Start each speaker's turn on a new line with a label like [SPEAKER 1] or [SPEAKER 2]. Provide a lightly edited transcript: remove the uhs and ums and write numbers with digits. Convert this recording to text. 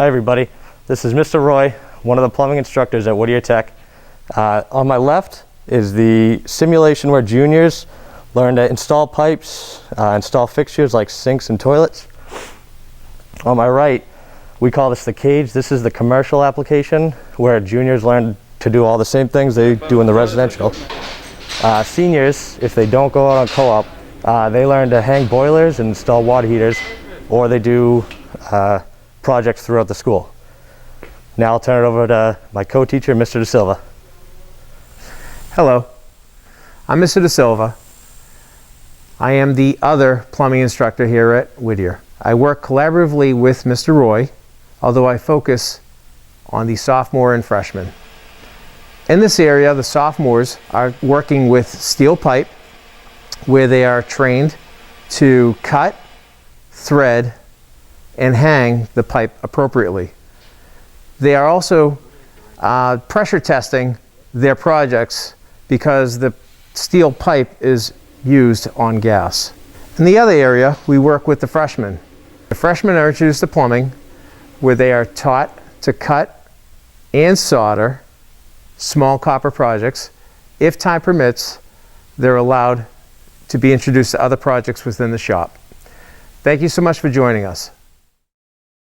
[SPEAKER 1] Hi everybody, this is Mr. Roy, one of the plumbing instructors at Whittier Tech. On my left is the simulation where juniors learn to install pipes, install fixtures like sinks and toilets. On my right, we call this the cage. This is the commercial application where juniors learn to do all the same things they do in the residential. Seniors, if they don't go out on co-op, they learn to hang boilers and install water heaters, or they do projects throughout the school. Now I'll turn it over to my co-teacher, Mr. De Silva.
[SPEAKER 2] Hello, I'm Mr. De Silva. I am the other plumbing instructor here at Whittier. I work collaboratively with Mr. Roy, although I focus on the sophomore and freshmen. In this area, the sophomores are working with steel pipe, where they are trained to cut, thread, and hang the pipe appropriately. They are also pressure testing their projects because the steel pipe is used on gas. In the other area, we work with the freshmen. The freshmen are introduced to plumbing, where they are taught to cut and solder small copper projects. If time permits, they're allowed to be introduced to other projects within the shop. Thank you so much for joining us.